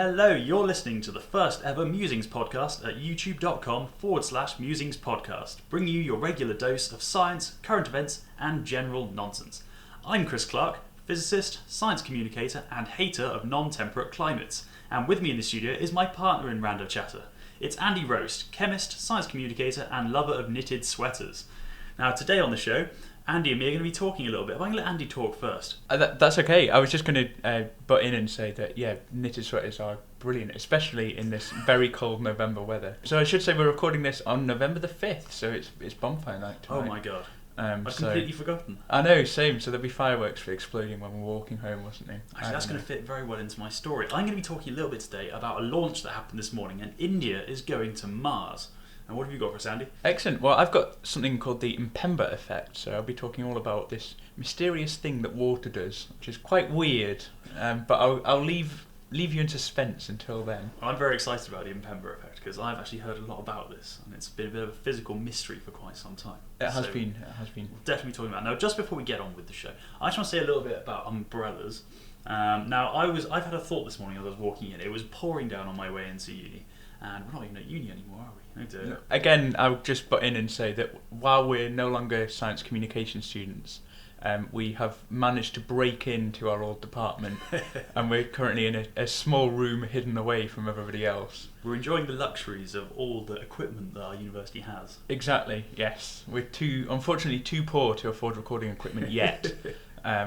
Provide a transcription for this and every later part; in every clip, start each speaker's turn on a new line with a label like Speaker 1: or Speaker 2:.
Speaker 1: Hello, you're listening to the first ever Musings podcast at youtube.com/Musings podcast, bringing you your regular dose of science, current events, and general nonsense. I'm Chris Clark, physicist, science communicator, and hater of non-temperate climates. And with me in the studio is my partner in Rando Chatter. It's Andy Roast, chemist, science communicator, and lover of knitted sweaters. Now, today on the show, Andy and me are going to be talking a little bit. I'm going to let Andy talk first.
Speaker 2: That's okay. I was just going to butt in and say that, knitted sweaters are brilliant, especially in this very cold November weather. So I should say we're recording this on November the 5th, so it's bonfire night tonight.
Speaker 1: Oh my god. I've completely forgotten.
Speaker 2: I know, same. So there'll be fireworks for exploding when we're walking home, wasn't there?
Speaker 1: Actually, that's going to fit very well into my story. I'm going to be talking a little bit today about a launch that happened this morning, and India is going to Mars. And what have you got for us, Andy?
Speaker 2: Excellent. Well, I've got something called the Mpemba effect, so I'll be talking all about this mysterious thing that water does, which is quite weird, but I'll leave you in suspense until then.
Speaker 1: I'm very excited about the Mpemba effect because I've actually heard a lot about this, and it's been a bit of a physical mystery for quite some time.
Speaker 2: It has been.
Speaker 1: We'll definitely talking about it. Now, just before we get on with the show, I just want to say a little bit about umbrellas. Now, I've had a thought this morning as I was walking in. It was pouring down on my way into uni, and we're not even at uni anymore, are we? Oh dear.
Speaker 2: Again, I'll just butt in and say that while we're no longer science communication students, we have managed to break into our old department and we're currently in a small room hidden away from everybody else.
Speaker 1: We're enjoying the luxuries of all the equipment that our university has.
Speaker 2: Exactly, yes. We're unfortunately too poor to afford recording equipment yet.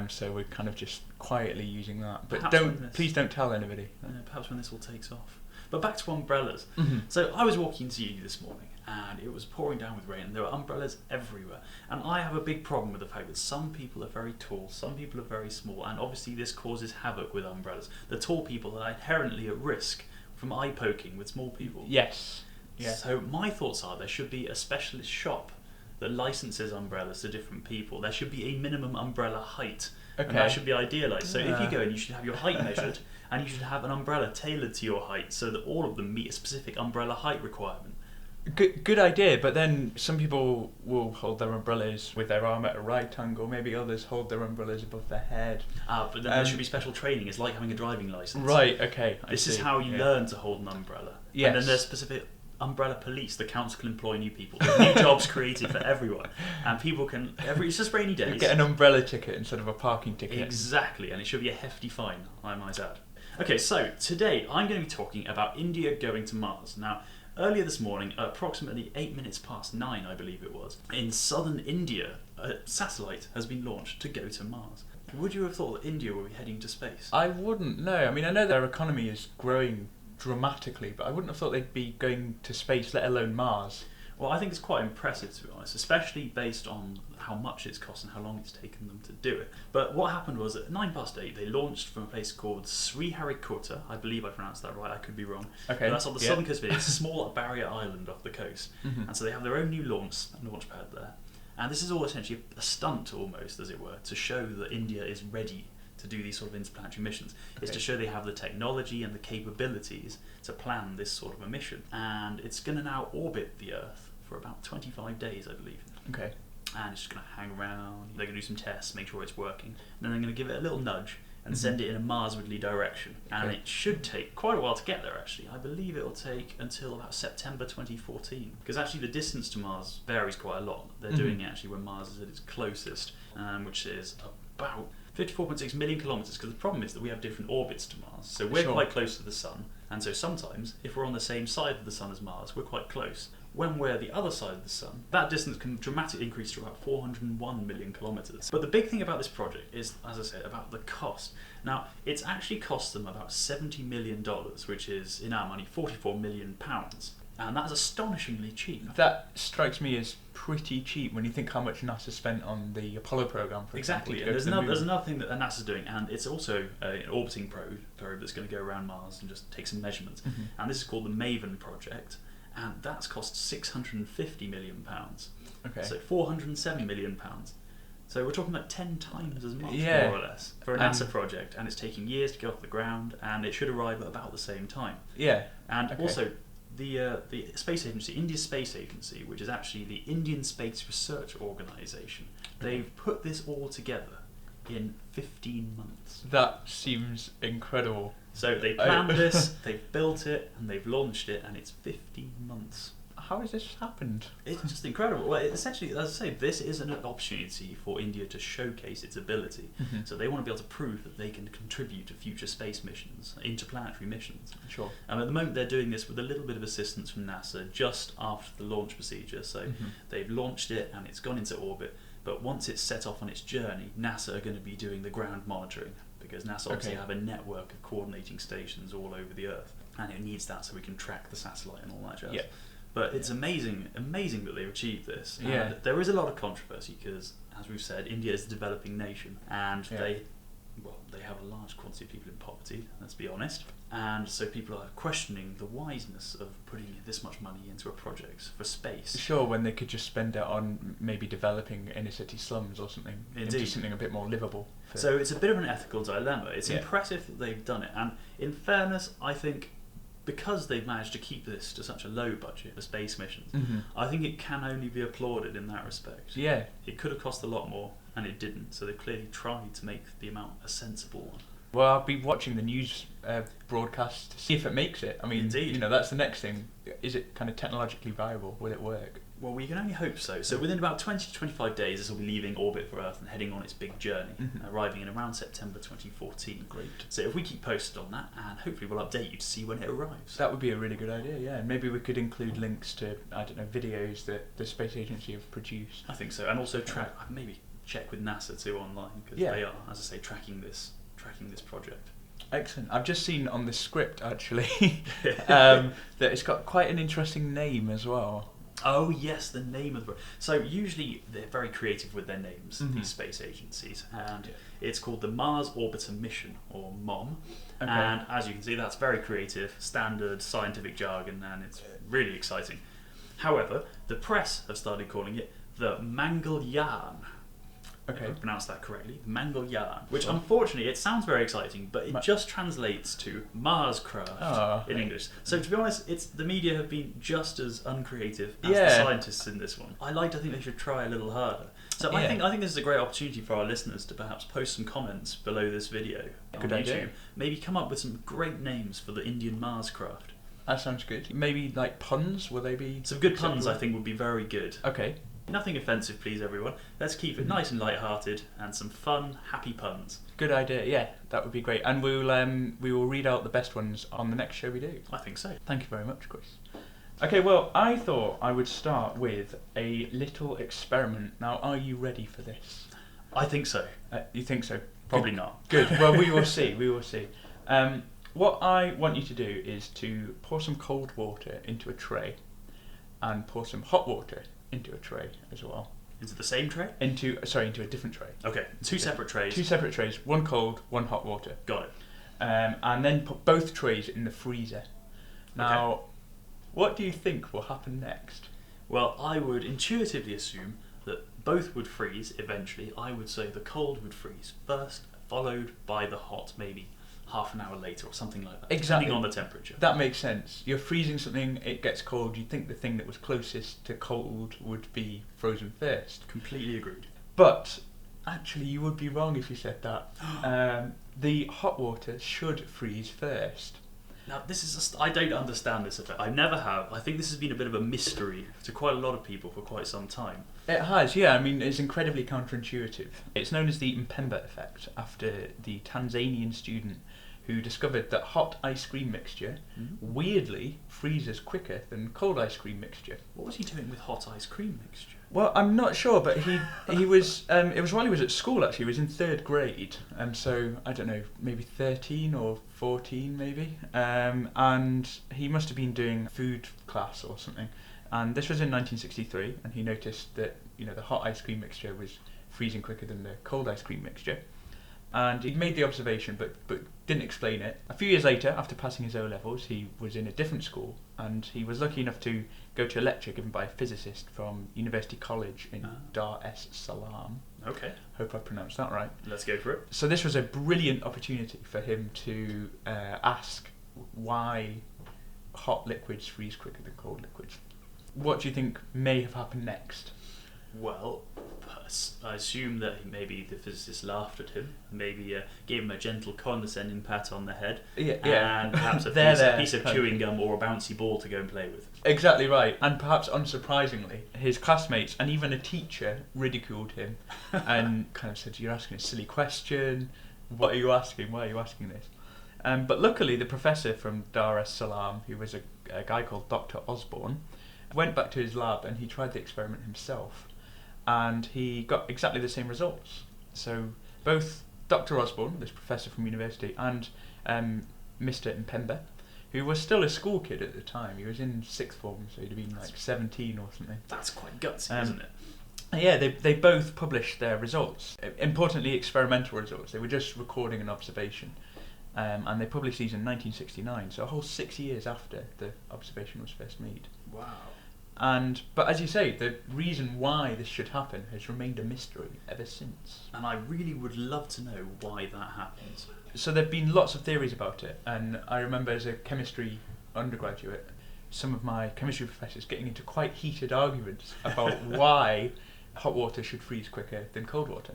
Speaker 2: So we're kind of just quietly using that. But please don't tell anybody.
Speaker 1: Perhaps when this all takes off. But back to umbrellas.
Speaker 2: Mm-hmm.
Speaker 1: So I was walking to uni this morning and it was pouring down with rain and there were umbrellas everywhere. And I have a big problem with the fact that some people are very tall, some people are very small, and obviously this causes havoc with umbrellas. The tall people are inherently at risk from eye poking with small people.
Speaker 2: Yes. Yeah.
Speaker 1: So my thoughts are there should be a specialist shop that licenses umbrellas to different people. There should be a minimum umbrella height.
Speaker 2: Okay.
Speaker 1: And that should be idealised. So if you go in, you should have your height measured and you should have an umbrella tailored to your height so that all of them meet a specific umbrella height requirement.
Speaker 2: Good idea, but then some people will hold their umbrellas with their arm at a right angle, maybe others hold their umbrellas above their head.
Speaker 1: But then there should be special training. It's like having a driving licence.
Speaker 2: Right, okay.
Speaker 1: This is how you learn to hold an umbrella.
Speaker 2: Yes.
Speaker 1: And then there's specific umbrella police. The council can employ new people. There's new jobs created for everyone. And people can, it's just rainy days.
Speaker 2: You get an umbrella ticket instead of a parking ticket.
Speaker 1: Exactly, and it should be a hefty fine, I might add. Okay, so today I'm going to be talking about India going to Mars. Now, earlier this morning, approximately 9:08, I believe it was, in southern India, a satellite has been launched to go to Mars. Would you have thought that India would be heading to space?
Speaker 2: I wouldn't, no. I mean, I know their economy is growing dramatically, but I wouldn't have thought they'd be going to space, let alone Mars.
Speaker 1: Well, I think it's quite impressive, to be honest, especially based on how much it's cost and how long it's taken them to do it. But what happened was at 8:09, they launched from a place called Sriharikota. I believe I pronounced that right, I could be wrong.
Speaker 2: Okay.
Speaker 1: But that's on the southern coast of it. It's a small barrier island off the coast.
Speaker 2: Mm-hmm.
Speaker 1: And so they have their own new launch pad there. And this is all essentially a stunt, almost, as it were, to show that India is ready to do these sort of interplanetary missions.
Speaker 2: Okay.
Speaker 1: It's to show they have the technology and the capabilities to plan this sort of a mission. And it's going to now orbit the Earth for about 25 days, I believe.
Speaker 2: Okay.
Speaker 1: And it's just going to hang around. They're going to do some tests, make sure it's working. And then they're going to give it a little nudge and send it in a Marswardly direction. And it should take quite a while to get there, actually. I believe it'll take until about September 2014. Because actually the distance to Mars varies quite a lot. They're doing it actually when Mars is at its closest, which is about 54.6 million kilometres, because the problem is that we have different orbits to Mars. So we're quite close to the Sun, and so sometimes, if we're on the same side of the Sun as Mars, we're quite close. When we're the other side of the Sun, that distance can dramatically increase to about 401 million kilometres. But the big thing about this project is, as I said, about the cost. Now, it's actually cost them about $70 million, which is, in our money, £44 million. And that's astonishingly cheap.
Speaker 2: That strikes me as pretty cheap when you think how much NASA spent on the Apollo program, for example.
Speaker 1: Exactly, and there's another thing that NASA's doing, and it's also an orbiting probe that's going to go around Mars and just take some measurements.
Speaker 2: Mm-hmm.
Speaker 1: And this is called the MAVEN project, and that's cost £650 million.
Speaker 2: Okay.
Speaker 1: So £407 million. So we're talking about 10 times as much,
Speaker 2: Yeah.
Speaker 1: more or less, for a NASA project, and it's taking years to get off the ground, and it should arrive at about the same time.
Speaker 2: Yeah.
Speaker 1: And also, the space agency, India's space agency, which is actually the Indian Space Research Organisation, they've put this all together in 15 months.
Speaker 2: That seems incredible.
Speaker 1: So they planned this, they've built it, and they've launched it, and it's 15 months.
Speaker 2: How has this happened?
Speaker 1: It's just incredible. Well, essentially, as I say, this is an opportunity for India to showcase its ability.
Speaker 2: Mm-hmm.
Speaker 1: So they want to be able to prove that they can contribute to future space missions, interplanetary missions.
Speaker 2: Sure.
Speaker 1: And at the moment, they're doing this with a little bit of assistance from NASA just after the launch procedure. So they've launched it and it's gone into orbit. But once it's set off on its journey, NASA are going to be doing the ground monitoring, because NASA obviously have a network of coordinating stations all over the Earth, and it needs that so we can track the satellite and all that jazz.
Speaker 2: Yeah.
Speaker 1: But it's amazing that they've achieved this.
Speaker 2: Yeah.
Speaker 1: And there is a lot of controversy because, as we've said, India is a developing nation, and they have a large quantity of people in poverty, let's be honest. And so people are questioning the wiseness of putting this much money into a project for space.
Speaker 2: Sure, when they could just spend it on maybe developing inner city slums or something.
Speaker 1: Indeed.
Speaker 2: Into something a bit more livable.
Speaker 1: So it's a bit of an ethical dilemma. It's impressive that they've done it. And in fairness, I think because they've managed to keep this to such a low budget for space missions, I think it can only be applauded in that respect.
Speaker 2: Yeah.
Speaker 1: It could have cost a lot more, and it didn't. So they've clearly tried to make the amount a sensible one.
Speaker 2: Well, I'll be watching the news broadcast to see if it makes it. I mean,
Speaker 1: Indeed.
Speaker 2: That's the next thing. Is it kind of technologically viable? Will it work?
Speaker 1: Well, we can only hope so. So within about 20 to 25 days, this will be leaving orbit for Earth and heading on its big journey, arriving in around September 2014.
Speaker 2: Great.
Speaker 1: So if we keep posted on that, and hopefully we'll update you to see when it arrives.
Speaker 2: That would be a really good idea, yeah. And maybe we could include links to, videos that the Space Agency have produced.
Speaker 1: I think so. And also maybe check with NASA too online, because they are, as I say, tracking this project.
Speaker 2: Excellent. I've just seen on the script, actually, that it's got quite an interesting name as well.
Speaker 1: Oh yes, the name of the project. So usually they're very creative with their names, these space agencies, and it's called the Mars Orbiter Mission, or MOM. Okay. And as you can see, that's very creative, standard scientific jargon, and it's really exciting. However, the press have started calling it the Mangalyaan.
Speaker 2: Okay.
Speaker 1: If I pronounced that correctly, the Mangalyaan, which unfortunately it sounds very exciting, but it just translates to Marscraft in English. So to be honest, the media have been just as uncreative as the scientists in this one. I like to think they should try a little harder. So I think this is a great opportunity for our listeners to perhaps post some comments below this video on YouTube. Idea. Maybe come up with some great names for the Indian Marscraft.
Speaker 2: That sounds good. Maybe like puns, will they be?
Speaker 1: Some good puns I think would be very good.
Speaker 2: Okay.
Speaker 1: Nothing offensive, please, everyone. Let's keep it nice and light-hearted and some fun, happy puns.
Speaker 2: Good idea. Yeah, that would be great. And we will read out the best ones on the next show we do.
Speaker 1: I think so.
Speaker 2: Thank you very much, Chris. Okay, well, I thought I would start with a little experiment. Now, are you ready for this?
Speaker 1: I think so.
Speaker 2: You think so?
Speaker 1: Probably not.
Speaker 2: Good. Well, we will see. We will see. What I want you to do is to pour some cold water into a tray and pour some hot water into a tray as well.
Speaker 1: Into the same tray?
Speaker 2: Into a different tray.
Speaker 1: Okay, two separate trays.
Speaker 2: Two separate trays, one cold, one hot water.
Speaker 1: Got it.
Speaker 2: And then put both trays in the freezer. Now, what do you think will happen next?
Speaker 1: Well, I would intuitively assume that both would freeze eventually. I would say the cold would freeze first, followed by the hot, maybe half an hour later or something like that.
Speaker 2: Exactly.
Speaker 1: Depending on the temperature.
Speaker 2: That makes sense. You're freezing something, it gets cold, you'd think the thing that was closest to cold would be frozen first.
Speaker 1: Completely agreed.
Speaker 2: But actually you would be wrong if you said that. The hot water should freeze first.
Speaker 1: Now, I don't understand this effect. I never have. I think this has been a bit of a mystery to quite a lot of people for quite some time.
Speaker 2: It has, yeah. I mean, it's incredibly counterintuitive. It's known as the Mpemba effect, after the Tanzanian student who discovered that hot ice cream mixture weirdly freezes quicker than cold ice cream mixture.
Speaker 1: What was he doing with hot ice cream mixture?
Speaker 2: Well, I'm not sure, but he was. It was while he was at school. Actually, he was in 3rd grade, so I don't know, maybe 13 or 14, maybe. And he must have been doing food class or something. And this was in 1963, and he noticed that the hot ice cream mixture was freezing quicker than the cold ice cream mixture. And he made the observation, but didn't explain it. A few years later, after passing his O-levels, he was in a different school, and he was lucky enough to go to a lecture given by a physicist from University College in Dar es Salaam.
Speaker 1: Okay.
Speaker 2: Hope I pronounced that right.
Speaker 1: Let's go for it.
Speaker 2: So this was a brilliant opportunity for him to ask why hot liquids freeze quicker than cold liquids. What do you think may have happened next?
Speaker 1: Well, I assume that maybe the physicist laughed at him, maybe gave him a gentle condescending pat on the head, and perhaps a piece of chewing gum or a bouncy ball to go and play with.
Speaker 2: Exactly right. And perhaps unsurprisingly, his classmates and even a teacher ridiculed him and kind of said, "You're asking a silly question. What are you asking? Why are you asking this?" But luckily, the professor from Dar es Salaam, who was a guy called Dr. Osborne, went back to his lab and he tried the experiment himself. And he got exactly the same results. So both Dr. Osborne, this professor from university, and Mr. Mpemba, who was still a school kid at the time, he was in sixth form, so he'd have been like 17 or something.
Speaker 1: That's quite gutsy, isn't it?
Speaker 2: Yeah, they both published their results. Importantly, experimental results. They were just recording an observation. And they published these in 1969, so a whole 6 years after the observation was first made.
Speaker 1: Wow.
Speaker 2: But as you say, the reason why this should happen has remained a mystery ever since.
Speaker 1: And I really would love to know why that happens.
Speaker 2: So there have been lots of theories about it, and I remember as a chemistry undergraduate, some of my chemistry professors getting into quite heated arguments about why hot water should freeze quicker than cold water.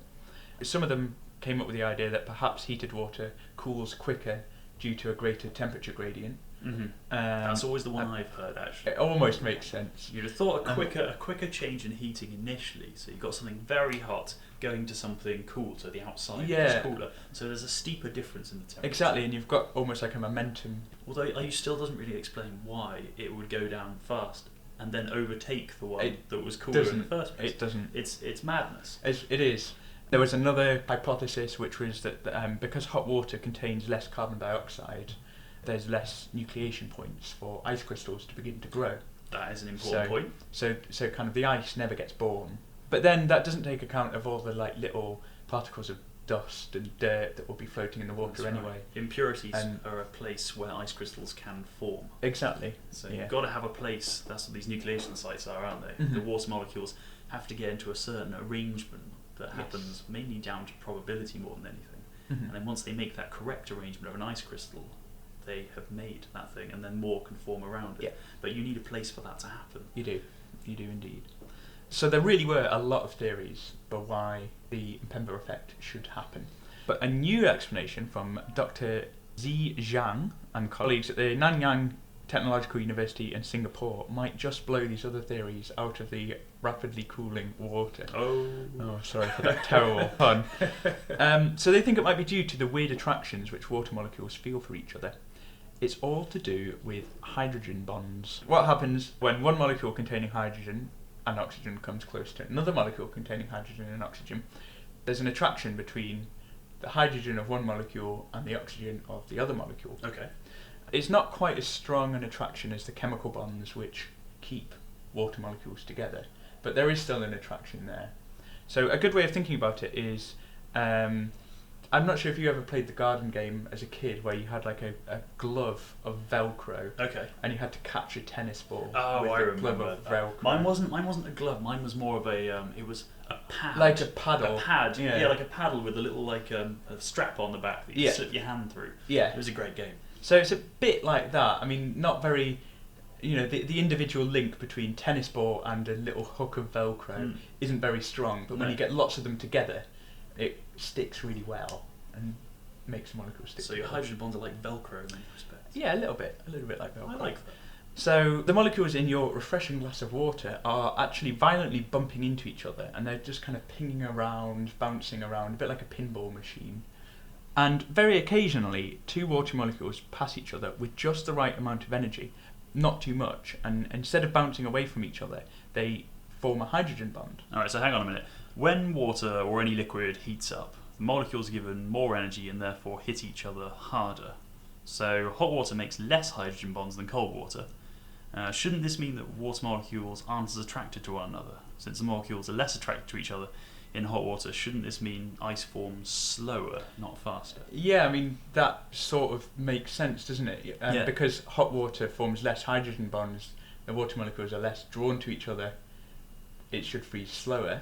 Speaker 2: Some of them came up with the idea that perhaps heated water cools quicker due to a greater temperature gradient.
Speaker 1: Mm-hmm. That's always the one I've heard, actually.
Speaker 2: It almost makes sense.
Speaker 1: You'd have thought a quicker change in heating initially, so you've got something very hot going to something cool, so the outside is cooler. So there's a steeper difference in the temperature.
Speaker 2: Exactly, and you've got almost like a momentum.
Speaker 1: Although it still doesn't really explain why it would go down fast and then overtake the one that was cooler in the first place.
Speaker 2: It doesn't.
Speaker 1: It's madness.
Speaker 2: It is. There was another hypothesis, which was that because hot water contains less carbon dioxide, there's less nucleation points for ice crystals to begin to grow.
Speaker 1: That is an important point.
Speaker 2: So kind of the ice never gets born. But then that doesn't take account of all the like little particles of dust and dirt that will be floating in the water anyway.
Speaker 1: Right. Impurities are a place where ice crystals can form.
Speaker 2: Exactly.
Speaker 1: So you've got to have a place. That's what these nucleation sites are, aren't they?
Speaker 2: Mm-hmm.
Speaker 1: The water molecules have to get into a certain arrangement that happens mainly down to probability more than anything.
Speaker 2: Mm-hmm.
Speaker 1: And then once they make that correct arrangement of an ice crystal, they have made that thing, and then more can form around it.
Speaker 2: Yeah.
Speaker 1: But you need a place for that to happen.
Speaker 2: You do indeed. So there really were a lot of theories about why the Mpemba effect should happen. But a new explanation from Dr. Zi Zhang and colleagues at the Nanyang Technological University in Singapore might just blow these other theories out of the rapidly cooling water. Oh, sorry for that terrible pun. So they think it might be due to the weird attractions which water molecules feel for each other. It's all to do with hydrogen bonds. What happens when one molecule containing hydrogen and oxygen comes close to another molecule containing hydrogen and oxygen? There's an attraction between the hydrogen of one molecule and the oxygen of the other molecule.
Speaker 1: Okay.
Speaker 2: It's not quite as strong an attraction as the chemical bonds which keep water molecules together, but there is still an attraction there. So a good way of thinking about it is, I'm not sure if you ever played the garden game as a kid where you had like a glove of Velcro.
Speaker 1: Okay.
Speaker 2: And you had to catch a tennis ball.
Speaker 1: Oh,
Speaker 2: with
Speaker 1: I
Speaker 2: a
Speaker 1: remember
Speaker 2: glove of
Speaker 1: that.
Speaker 2: Velcro.
Speaker 1: Mine wasn't a glove. Mine was more of a. It was a pad.
Speaker 2: Like a paddle.
Speaker 1: A pad.
Speaker 2: Yeah,
Speaker 1: like a paddle with a little like a strap on the back that you slip your hand through.
Speaker 2: Yeah.
Speaker 1: It was a great game.
Speaker 2: So it's a bit like that. I mean, not very. The individual link between tennis ball and a little hook of Velcro isn't very strong, but when you get lots of them together, it sticks really well and makes the molecules stick together.
Speaker 1: So your hydrogen bonds are like Velcro in many respects.
Speaker 2: Yeah, a little bit like Velcro.
Speaker 1: I like that.
Speaker 2: So the molecules in your refreshing glass of water are actually violently bumping into each other, and they're just kind of pinging around, bouncing around, a bit like a pinball machine. And very occasionally, two water molecules pass each other with just the right amount of energy, not too much, and instead of bouncing away from each other, they form a hydrogen bond.
Speaker 1: Alright, so hang on a minute. When water or any liquid heats up, the molecules are given more energy and therefore hit each other harder. So hot water makes less hydrogen bonds than cold water. Shouldn't this mean that water molecules aren't as attracted to one another? Since the molecules are less attracted to each other in hot water, shouldn't this mean ice forms slower, not faster?
Speaker 2: Yeah, I mean, that sort of makes sense, doesn't it? Because hot water forms less hydrogen bonds, the water molecules are less drawn to each other, it should freeze slower.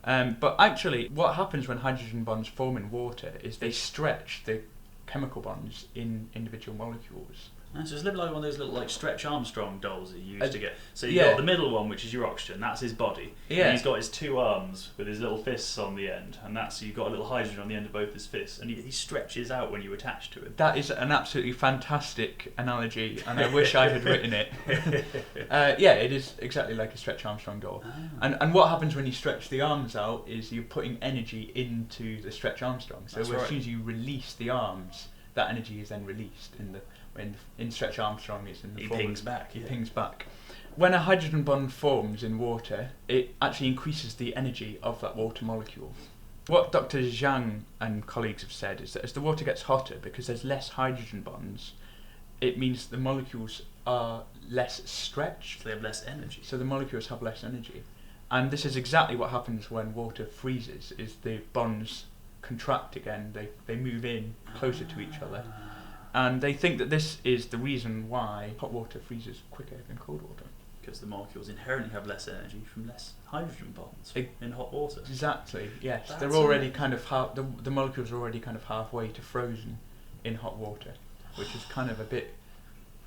Speaker 2: But actually, what happens when hydrogen bonds form in water is they stretch the chemical bonds in individual molecules.
Speaker 1: So it's a little like one of those little like Stretch Armstrong dolls that you used to get. So you've
Speaker 2: yeah.
Speaker 1: got the middle one, which is your oxygen. That's his body.
Speaker 2: Yeah.
Speaker 1: And he's got his two arms with his little fists on the end, and that's you've got a little hydrogen on the end of both his fists, and he stretches out when you attach to him.
Speaker 2: That is an absolutely fantastic analogy, and I wish I had written it. Yeah, it is exactly like a Stretch Armstrong doll. And what happens when you stretch the arms out is you're putting energy into the Stretch Armstrong. So as soon as you release the arms, that energy is then released in Stretch Armstrong. It's in the form
Speaker 1: pings back.
Speaker 2: He pings back. When a hydrogen bond forms in water, it actually increases the energy of that water molecule. What Dr. Zhang and colleagues have said is that as the water gets hotter, because there's less hydrogen bonds, it means the molecules are less stretched.
Speaker 1: So they have less energy.
Speaker 2: So the molecules have less energy. And this is exactly what happens when water freezes, is the bonds contract again, they move in closer to each other. And they think that this is the reason why hot water freezes quicker than cold water.
Speaker 1: Because the molecules inherently have less energy from less hydrogen bonds in hot water.
Speaker 2: Exactly, yes.
Speaker 1: That's
Speaker 2: They're already kind of the molecules are already kind of halfway to frozen in hot water, which is kind of a bit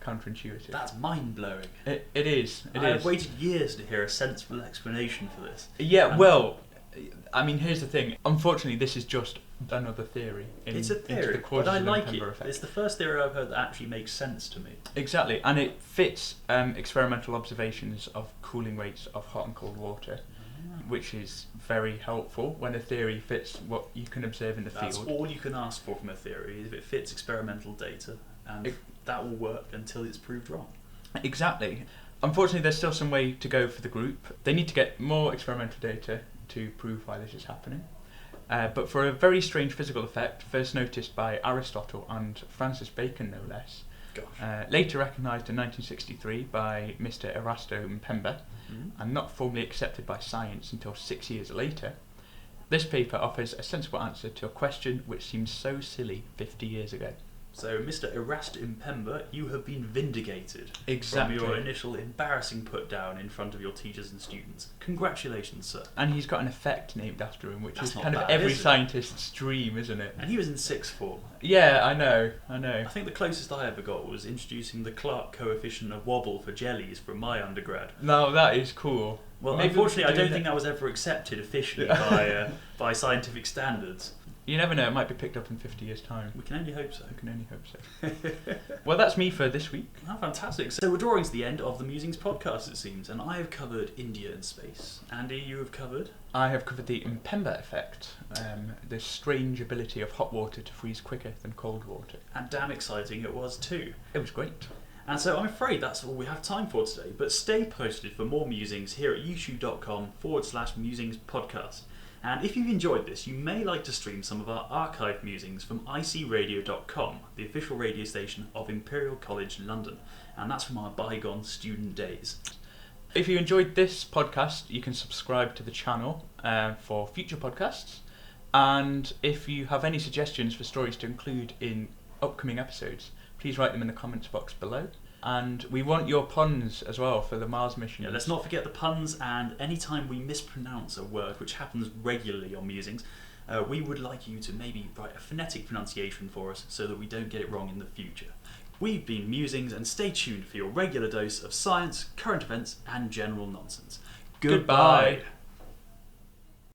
Speaker 2: counterintuitive.
Speaker 1: That's mind-blowing.
Speaker 2: It is.
Speaker 1: I've waited years to hear a sensible explanation for this.
Speaker 2: Yeah, well, I mean, here's the thing. Unfortunately, this is just another theory.
Speaker 1: It's a theory, but I like it. It's the first theory I've heard that actually makes sense to me.
Speaker 2: Exactly, and it fits experimental observations of cooling rates of hot and cold water, which is very helpful when a theory fits what you can observe in the field.
Speaker 1: That's all you can ask for from a theory, if it fits experimental data, and that will work until it's proved wrong.
Speaker 2: Exactly. Unfortunately, there's still some way to go for the group. They need to get more experimental data to prove why this is happening. But for a very strange physical effect, first noticed by Aristotle and Francis Bacon, no less, later recognised in 1963 by Mr. Erasto Mpemba, and not formally accepted by science until 6 years later, this paper offers a sensible answer to a question which seemed so silly 50 years ago.
Speaker 1: So, Mr. Erasto Mpemba, you have been vindicated
Speaker 2: Exactly.
Speaker 1: from your initial embarrassing put down in front of your teachers and students. Congratulations, sir.
Speaker 2: And he's got an effect named after him, which
Speaker 1: That's
Speaker 2: is
Speaker 1: not
Speaker 2: kind of
Speaker 1: bad,
Speaker 2: every
Speaker 1: is it?
Speaker 2: scientist's dream, isn't it?
Speaker 1: And he was in sixth form.
Speaker 2: Yeah, I know.
Speaker 1: I think the closest I ever got was introducing the Clark coefficient of wobble for jellies from my undergrad.
Speaker 2: No, that is cool.
Speaker 1: Well,
Speaker 2: Maybe
Speaker 1: unfortunately, I
Speaker 2: do
Speaker 1: don't
Speaker 2: that.
Speaker 1: think that was ever accepted officially by scientific standards.
Speaker 2: You never know, it might be picked up in 50 years' time.
Speaker 1: We can only hope so.
Speaker 2: I can only hope so. Well, that's me for this week.
Speaker 1: Oh, fantastic. So we're drawing to the end of the Musings podcast, it seems, and I have covered India and space. Andy, you have covered?
Speaker 2: I have covered the Mpemba effect, the strange ability of hot water to freeze quicker than cold water.
Speaker 1: And damn exciting it was too.
Speaker 2: It was great.
Speaker 1: And so I'm afraid that's all we have time for today, but stay posted for more musings here at youtube.com/musings podcast. And if you've enjoyed this, you may like to stream some of our archive musings from icradio.com, the official radio station of Imperial College London, and that's from our bygone student days.
Speaker 2: If you enjoyed this podcast, you can subscribe to the channel for future podcasts, and if you have any suggestions for stories to include in upcoming episodes, please write them in the comments box below. And we want your puns as well for the Mars mission.
Speaker 1: Yeah, let's not forget the puns, and anytime we mispronounce a word, which happens regularly on Musings, we would like you to maybe write a phonetic pronunciation for us so that we don't get it wrong in the future. We've been Musings, and stay tuned for your regular dose of science, current events and general nonsense.
Speaker 2: Goodbye.